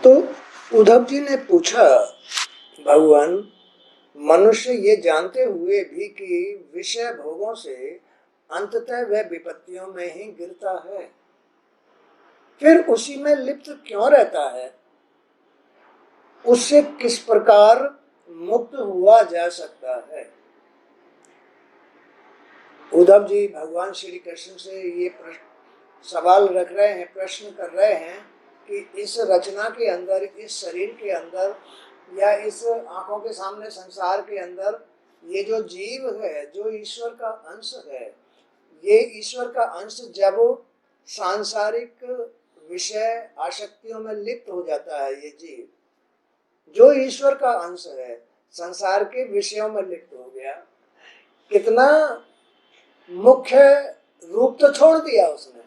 तो उद्धव जी ने पूछा, भगवान, मनुष्य ये जानते हुए भी कि विषय भोगों से अंततः वह विपत्तियों में ही गिरता है, फिर उसी में लिप्त क्यों रहता है? उससे किस प्रकार मुक्त हुआ जा सकता है? उद्धव जी भगवान श्री कृष्ण से ये सवाल रख रहे हैं, प्रश्न कर रहे हैं कि इस रचना के अंदर, इस शरीर के अंदर या इस आंखों के सामने संसार के अंदर ये जो जीव है, जो ईश्वर का अंश है, ये ईश्वर का अंश जब सांसारिक विषय आसक्तियों में लिप्त हो जाता है, ये जीव जो ईश्वर का अंश है संसार के विषयों में लिप्त हो गया, कितना मुख्य रूप तो छोड़ दिया उसने,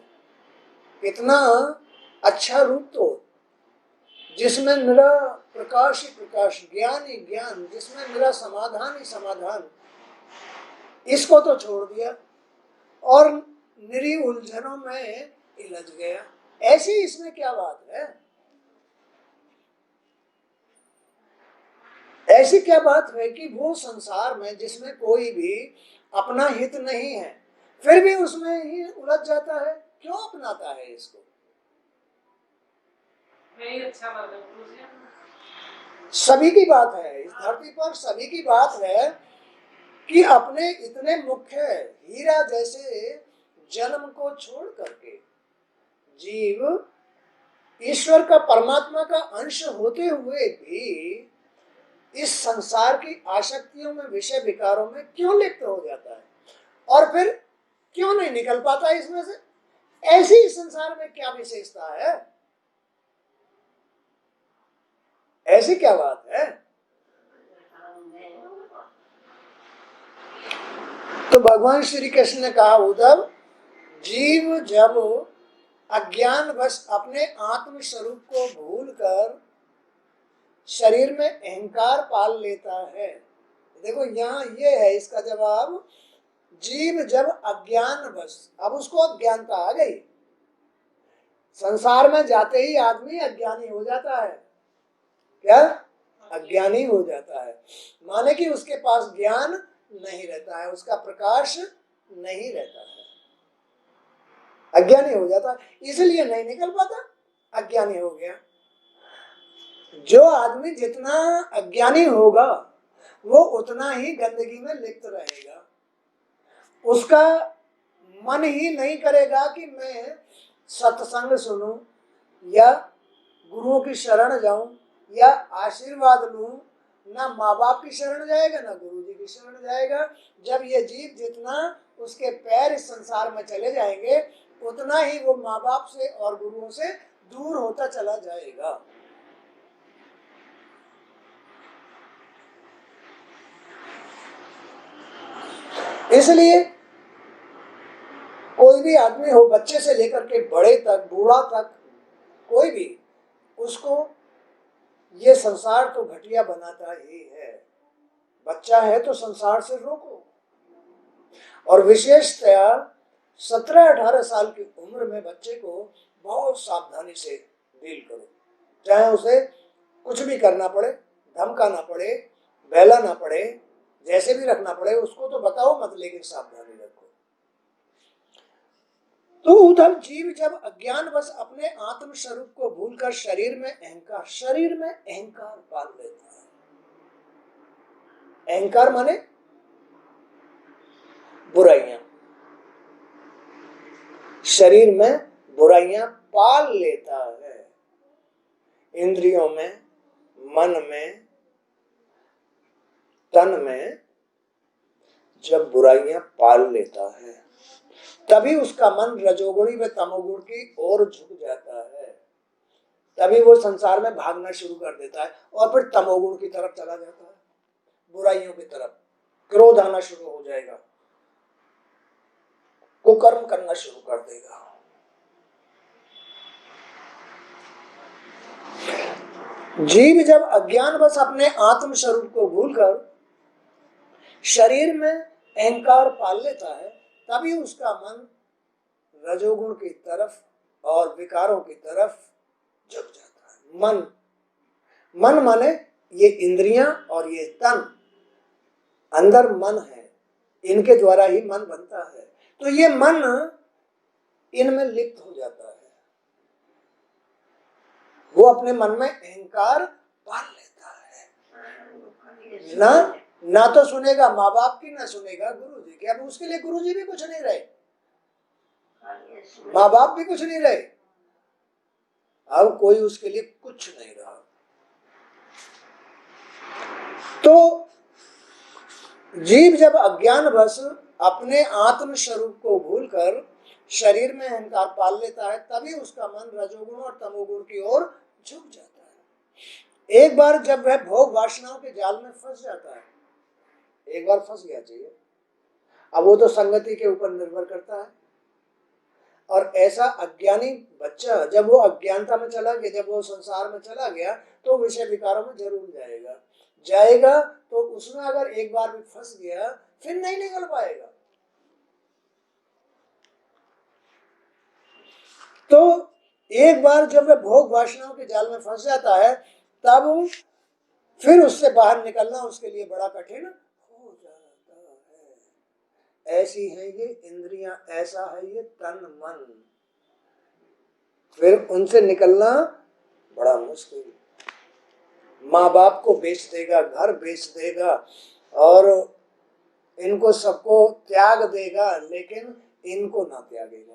कितना अच्छा रूप तो, जिसमें मेरा प्रकाश ही प्रकाश, ज्ञान ही ज्ञान, जिसमें मेरा समाधान ही समाधान, इसको तो छोड़ दिया और निरी उलझनों में उलझ गया। ऐसी इसमें क्या बात है? ऐसी क्या बात है कि वो संसार में जिसमें कोई भी अपना हित नहीं है, फिर भी उसमें ही उलझ जाता है? क्यों अपनाता है इसको? अच्छा सभी की बात है, इस धरती पर सभी की बात है कि अपने इतने मुख्य हीरा जैसे जन्म को छोड़ करके जीव ईश्वर का, परमात्मा का अंश होते हुए भी इस संसार की आसक्तियों में, विषय विकारों में क्यों लिप्त हो जाता है और फिर क्यों नहीं निकल पाता इसमें से? ऐसी इस संसार में क्या विशेषता है? ऐसी क्या बात है? तो भगवान श्री कृष्ण ने कहा, उद्धव, जीव जब अज्ञानवश अपने आत्म स्वरूप को भूलकर शरीर में अहंकार पाल लेता है। देखो यहाँ ये है इसका जवाब, जीव जब अज्ञानवश, अब उसको अज्ञानता आ गई, संसार में जाते ही आदमी अज्ञानी हो जाता है। क्या? अज्ञानी हो जाता है, माने कि उसके पास ज्ञान नहीं रहता है, उसका प्रकाश नहीं रहता है, अज्ञानी हो जाता है, इसलिए नहीं निकल पाता, अज्ञानी हो गया। जो आदमी जितना अज्ञानी होगा वो उतना ही गंदगी में लिप्त रहेगा, उसका मन ही नहीं करेगा कि मैं सत्संग सुनूं या गुरुओं की शरण जाऊं या आशीर्वाद लूं। ना माँ बाप की शरण जाएगा, ना गुरु जी की शरण जाएगा। जब ये जीव जितना उसके पैर इस संसार में चले जाएंगे, उतना ही वो माँ बाप से और गुरुओं से दूर होता चला जाएगा। इसलिए कोई भी आदमी हो, बच्चे से लेकर के बड़े तक, बूढ़ा तक, कोई भी, उसको ये संसार तो घटिया बनाता ही है। बच्चा है तो संसार से रोको, और विशेषतया 17-18 साल की उम्र में बच्चे को बहुत सावधानी से डील करो, चाहे उसे कुछ भी करना पड़े, धमकाना पड़े, बहलाना पड़े, जैसे भी रखना पड़े, उसको तो बताओ मत, लेकिन सावधानी रखो। तो उधर जीव जब अज्ञानवश अपने आत्म स्वरूप को भूलकर शरीर में अहंकार पाल लेता है। अहंकार माने बुराइयां, शरीर में बुराइयां पाल लेता है, इंद्रियों में, मन में, तन में जब बुराइयां पाल लेता है, तभी उसका मन रजोगुणी व तमोगुण की ओर झुक जाता है, तभी वो संसार में भागना शुरू कर देता है और फिर तमोगुण की तरफ चला जाता है, बुराइयों की तरफ। क्रोध आना शुरू हो जाएगा, कुकर्म करना शुरू कर देगा। जीव जब अज्ञानवश अपने आत्म स्वरूप को भूलकर शरीर में अहंकार पाल लेता है, तभी उसका मन रजोगुण की तरफ और विकारों की तरफ झुक जाता है। मन मन माने ये इंद्रियां और ये तन, अंदर मन है, इनके द्वारा ही मन बनता है। तो ये मन इनमें लिप्त हो जाता है, वो अपने मन में अहंकार पाल लेता है। ना तो सुनेगा माँ बाप की, ना सुनेगा गुरु जी की। अब उसके लिए गुरु जी भी कुछ नहीं रहे, माँ बाप भी कुछ नहीं रहे, अब कोई उसके लिए कुछ नहीं रहा। तो जीव जब अज्ञानवश अपने आत्म स्वरूप को भूलकर शरीर में अहंकार पाल लेता है, तभी उसका मन रजोगुण और तमोगुण की ओर झुक जाता है। एक बार जब वह भोग वासनाओं के जाल में फंस जाता है, एक बार फंस गया चाहिए, अब वो तो संगति के ऊपर निर्भर करता है। और ऐसा अज्ञानी बच्चा जब वो अज्ञानता में चला गया, जब वो संसार में चला गया, तो विषय विकारों में जरूर जाएगा। तो उसमें अगर एक बार भी फंस गया, फिर नहीं निकल पाएगा। तो एक बार जब वह भोग वासनाओं के जाल में फंस जाता है, तब फिर उससे बाहर निकलना उसके लिए बड़ा कठिन हो जाता है। ऐसी है ये इंद्रियां, ऐसा है ये तन मन, फिर उनसे निकलना बड़ा मुश्किल। माँ बाप को बेच देगा, घर बेच देगा और इनको सबको त्याग देगा, लेकिन इनको ना त्यागेगा।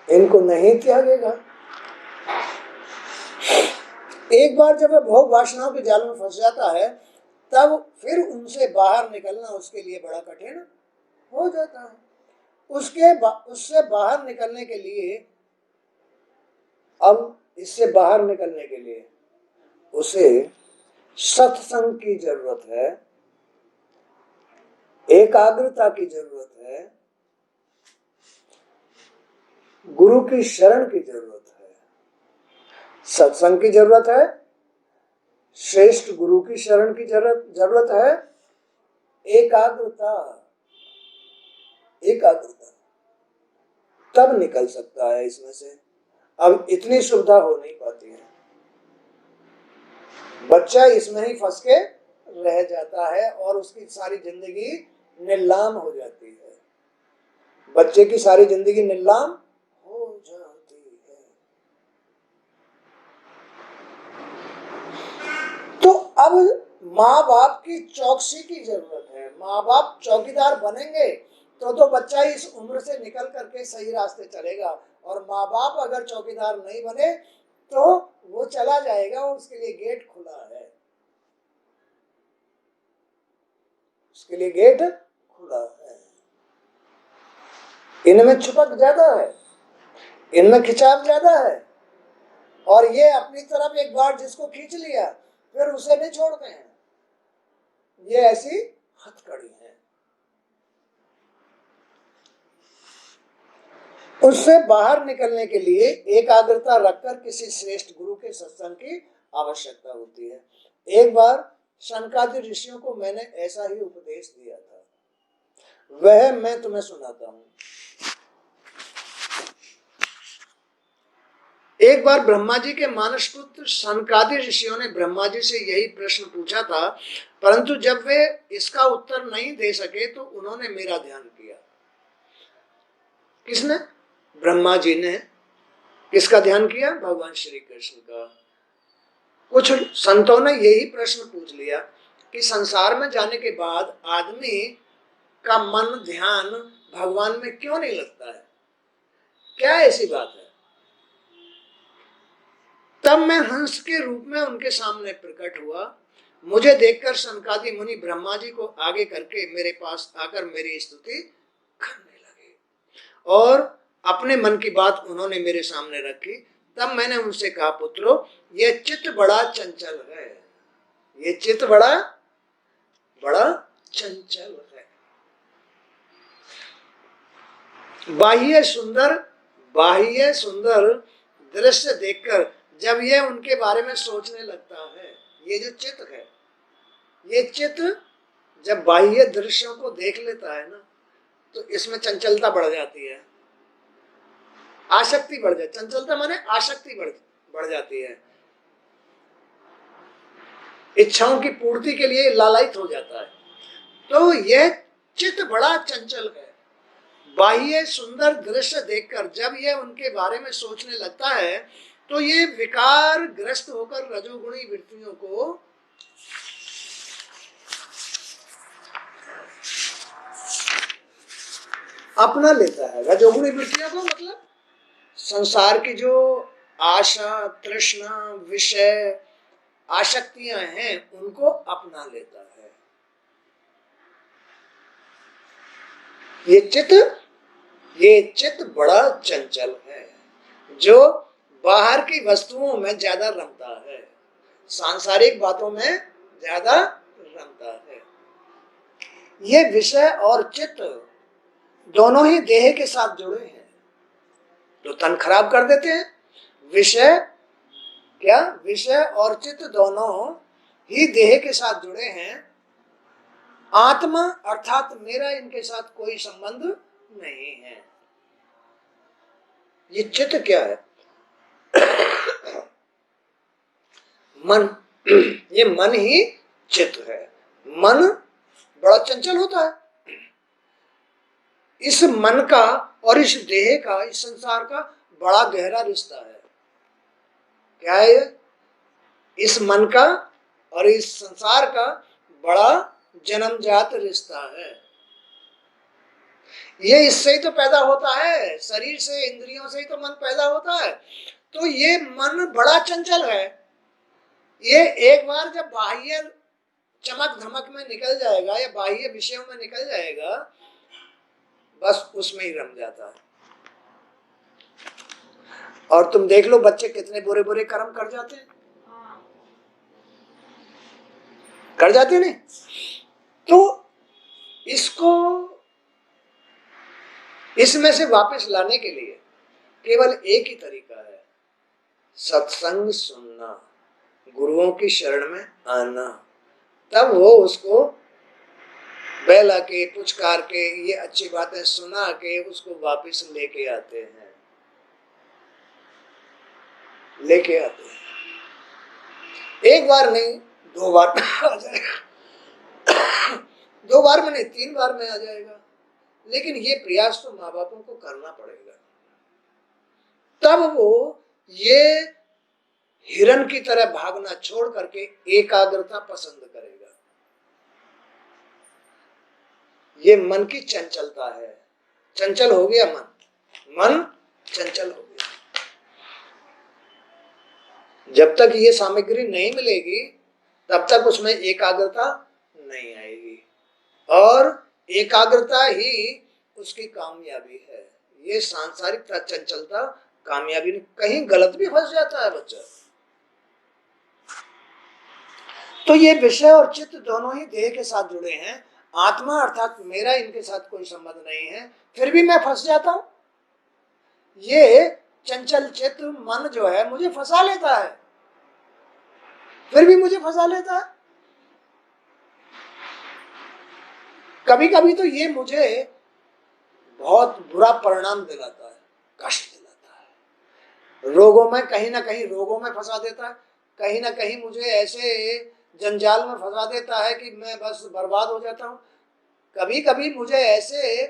इनको नहीं त्यागेगा। एक बार जब वह भोग वासनाओं के जाल में फंस जाता है, तब फिर उनसे बाहर निकलना उसके लिए बड़ा कठिन हो जाता है। उससे बाहर निकलने के लिए, अब इससे बाहर निकलने के लिए उसे सत्संग की जरूरत है, एकाग्रता की जरूरत है, गुरु की शरण की जरूरत है। सत्संग की जरूरत है, श्रेष्ठ गुरु की शरण की जरूरत है, एकाग्रता तब निकल सकता है इसमें से। अब इतनी सुविधा हो नहीं पाती है, बच्चा इसमें ही फंस के रह जाता है और उसकी सारी जिंदगी नीलाम हो जाती है। बच्चे की सारी जिंदगी नीलाम हो जाती है। तो अब माँ बाप की चौकसी की जरूरत है। माँ बाप चौकीदार बनेंगे तो बच्चा इस उम्र से निकल करके सही रास्ते चलेगा, और माँ बाप अगर चौकीदार नहीं बने तो वो चला जाएगा, उसके लिए गेट खुला है, उसके लिए गेट खुला है। इनमें चिपक ज्यादा है, इनमें खिंचाव ज्यादा है, और ये अपनी तरफ एक बार जिसको खींच लिया फिर उसे नहीं छोड़ते हैं। ये ऐसी हथकड़ी है। उससे बाहर निकलने के लिए एकाग्रता रखकर किसी श्रेष्ठ गुरु के सत्संग की आवश्यकता होती है। एक बार शनकादि ऋषियों को मैंने ऐसा ही उपदेश दिया था, वह मैं तुम्हें सुनाता हूं। एक बार ब्रह्मा जी के मानस पुत्र शनकादि ऋषियों ने ब्रह्मा जी से यही प्रश्न पूछा था, परंतु जब वे इसका उत्तर नहीं दे सके तो उन्होंने मेरा ध्यान किया। किसने? ब्रह्मा जी ने किसका ध्यान किया? भगवान श्री कृष्ण का। कुछ संतों ने यही प्रश्न पूछ लिया कि संसार में जाने के बाद आदमी का मन ध्यान भगवान में क्यों नहीं लगता है, क्या ऐसी बात है? तब मैं हंस के रूप में उनके सामने प्रकट हुआ। मुझे देखकर सनकादि मुनि ब्रह्मा जी को आगे करके मेरे पास आकर मेरी स्तुति करने लगे और अपने मन की बात उन्होंने मेरे सामने रखी। तब मैंने उनसे कहा, पुत्रो, यह चित्त बड़ा चंचल है, ये चित्त बड़ा चंचल है। बाह्य सुंदर दृश्य देखकर जब ये उनके बारे में सोचने लगता है, ये जो चित्त है, ये चित्त जब बाह्य दृश्यों को देख लेता है ना, तो इसमें चंचलता बढ़ जाती है। आसक्ति बढ़ जाए, चंचलता माने आसक्ति बढ़ जाती है, इच्छाओं की पूर्ति के लिए लालायित हो जाता है। तो यह चित्त बड़ा चंचल है। बाह्य सुंदर दृश्य देखकर जब यह उनके बारे में सोचने लगता है तो ये विकार ग्रस्त होकर रजोगुणी वृत्तियों को अपना लेता है। रजोगुणी वृत्तियों को मतलब संसार की जो आशा, तृष्णा, विषय, आसक्तियां हैं उनको अपना लेता है। ये चित्त बड़ा चंचल है, जो बाहर की वस्तुओं में ज्यादा रमता है, सांसारिक बातों में ज्यादा रमता है। ये विषय और चित्त दोनों ही देह के साथ जुड़े हैं, तो तन खराब कर देते हैं। विषय और चित्त दोनों ही देह के साथ जुड़े हैं। आत्मा अर्थात मेरा इनके साथ कोई संबंध नहीं है। ये चित्त क्या है? मन। ये मन ही चित्त है। मन बड़ा चंचल होता है। इस मन का और इस देह का, इस संसार का बड़ा गहरा रिश्ता है। क्या है ये? इस मन का और इस संसार का बड़ा जन्मजात रिश्ता है। ये इससे ही तो पैदा होता है, शरीर से, इंद्रियों से ही तो मन पैदा होता है। तो ये मन बड़ा चंचल है। ये एक बार जब बाह्य चमक धमक में निकल जाएगा या बाह्य विषयों में निकल जाएगा, बस उसमें ही रम जाता है। और तुम देख लो बच्चे कितने बुरे बुरे कर्म कर जाते हैं, कर जाते नहीं? तो इसको, इसमें से वापस लाने के लिए केवल एक ही तरीका है, सत्संग सुनना, गुरुओं की शरण में आना। तब वो उसको बहला के, पुचकार के, ये अच्छी बातें सुना के उसको वापस लेके आते हैं, लेके आते हैं। एक बार नहीं, 2 बार में आ जाएगा, 2 बार में नहीं, 3 बार में आ जाएगा। लेकिन ये प्रयास तो माँ बापों को करना पड़ेगा। तब वो ये हिरण की तरह भागना छोड़ करके एकाग्रता पसंद करेगा। ये मन की चंचलता है। चंचल हो गया मन चंचल हो गया। जब तक ये सामग्री नहीं मिलेगी तब तक उसमें एकाग्रता नहीं आएगी, और एकाग्रता ही उसकी कामयाबी है। ये सांसारिक चंचलता कामयाबी नहीं, कहीं गलत भी फंस जाता है बच्चा। तो ये विषय और चित्त दोनों ही देह के साथ जुड़े हैं। आत्मा अर्थात मेरा इनके साथ कोई संबंध नहीं है, फिर भी मैं फंस जाता हूं। ये चंचल चित्त मन जो है मुझे फंसा लेता है, फिर भी मुझे फंसा लेता है। कभी कभी तो ये मुझे बहुत बुरा परिणाम दिलाता है, कष्ट दिलाता है। रोगों में, कहीं ना कहीं रोगों में फंसा देता है, कहीं ना कहीं मुझे ऐसे जंजाल में फंसा देता है कि मैं बस बर्बाद हो जाता हूँ। कभी कभी मुझे ऐसे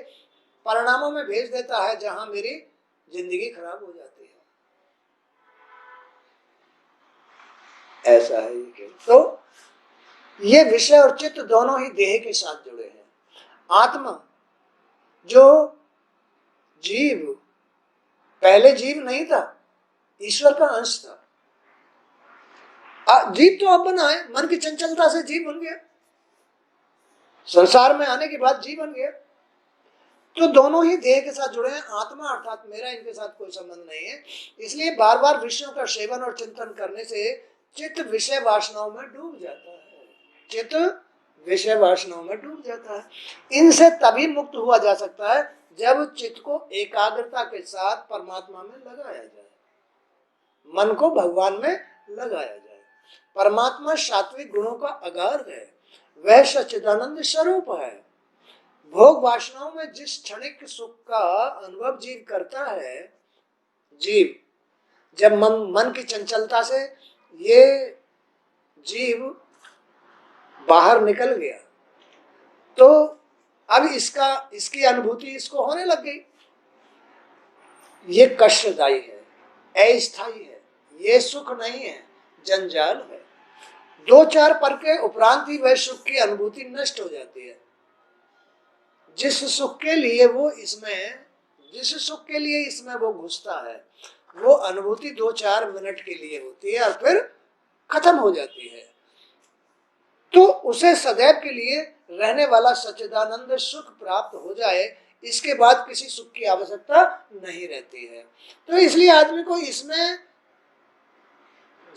परिणामों में भेज देता है जहां मेरी जिंदगी खराब हो जाती है। ऐसा है ये। तो ये विषय और चित्त दोनों ही देह के साथ जुड़े हैं। आत्मा जो जीव, पहले जीव नहीं था, ईश्वर का अंश था। जीव तो अब बना है, मन की चंचलता से जीव बन गया, संसार में आने के बाद जीव बन गया। तो दोनों ही देह के साथ जुड़े हैं। आत्मा अर्थात मेरा इनके साथ कोई संबंध नहीं है। इसलिए बार बार विषयों का सेवन और चिंतन करने से चित्त विषय वासनाओं में डूब जाता है। चित्त विषय वासनाओं में डूब जाता है। इनसे तभी मुक्त हुआ जा सकता है जब चित्त को एकाग्रता के साथ परमात्मा में लगाया जाए, मन को भगवान में लगाया जाए। परमात्मा सात्विक गुणों का आगार है, वह सच्चिदानंद स्वरूप है। भोग वासनाओं में जिस क्षणिक सुख का अनुभव जीव करता है जीव, जब मन की चंचलता से ये जीव बाहर निकल गया तो अब इसकी अनुभूति इसको होने लग गई। ये कष्टदायी है, अस्थायी है, ये सुख नहीं है, जंजाल है। 2-4 पल के उपरांत ही वह सुख की अनुभूति नष्ट हो जाती है। जिस सुख के लिए इसमें वो घुसता है, वो अनुभूति 2-4 मिनट के लिए होती है और फिर खत्म हो जाती है। तो उसे सदैव के लिए रहने वाला सच्चिदानंद सुख प्राप्त हो जाए, इसके बाद किसी सुख की आवश्यकता नहीं रहती है। तो इसलिए आदमी को इसमें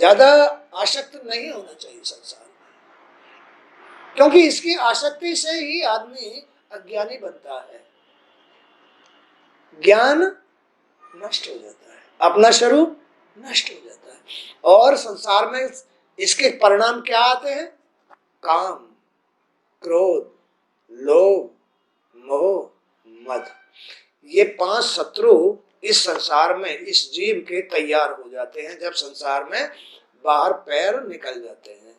ज्यादा आसक्त नहीं होना चाहिए संसार में, क्योंकि इसकी आसक्ति से ही आदमी अज्ञानी बनता है। ज्ञान नष्ट हो जाता है, अपना स्वरूप नष्ट हो जाता है और संसार में इसके परिणाम क्या आते हैं? काम, क्रोध, लोभ, मोह, मद। ये 5 शत्रु इस संसार में इस जीव के तैयार हो जाते हैं जब संसार में बाहर पैर निकल जाते हैं।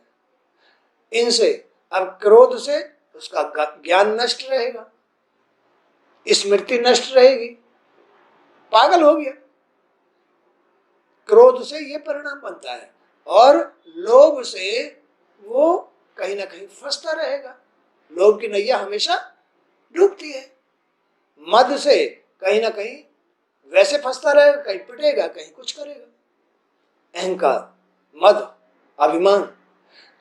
इनसे अब क्रोध से उसका ज्ञान नष्ट रहेगा, स्मृति नष्ट रहेगी, पागल हो गया। क्रोध से ये परिणाम बनता है और लोभ से वो कहीं ना कहीं फंसता रहेगा, लोभ की नैया हमेशा डूबती है। मद से कहीं ना कहीं वैसे फंसता रहेगा, कहीं पिटेगा, कहीं कुछ करेगा। अहंकार, मद, अभिमान।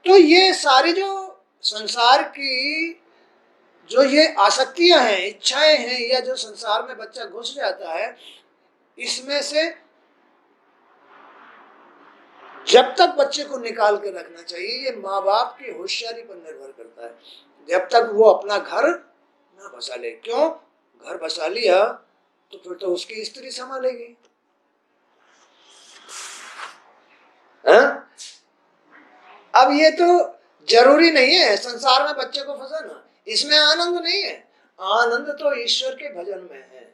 तो ये सारी जो संसार की जो ये आसक्तियां हैं, इच्छाएं हैं, या जो संसार में बच्चा घुस जाता है, इसमें से जब तक बच्चे को निकाल के रखना चाहिए, ये माँ बाप की होशियारी पर निर्भर करता है। जब तक वो अपना घर ना बसा ले। क्यों? घर बसा लिया तो फिर तो उसकी स्त्री संभालेगी। अब ये तो जरूरी नहीं है संसार में बच्चे को फंसाना, इसमें आनंद नहीं है। आनंद तो ईश्वर के भजन में है।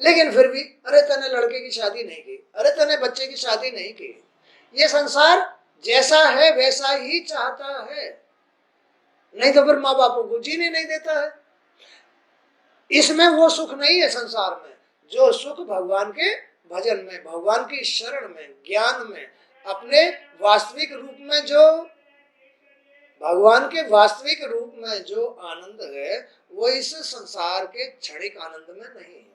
लेकिन फिर भी, अरे तने लड़के की शादी नहीं की, अरे तने बच्चे की शादी नहीं की। ये संसार जैसा है वैसा ही चाहता है, नहीं तो फिर माँ बापों को जीने नहीं देता है। इसमें वो सुख नहीं है संसार में जो सुख भगवान के भजन में, भगवान की शरण में, ज्ञान में, अपने वास्तविक रूप में, जो भगवान के वास्तविक रूप में जो आनंद है वो इस संसार के क्षणिक आनंद में नहीं है।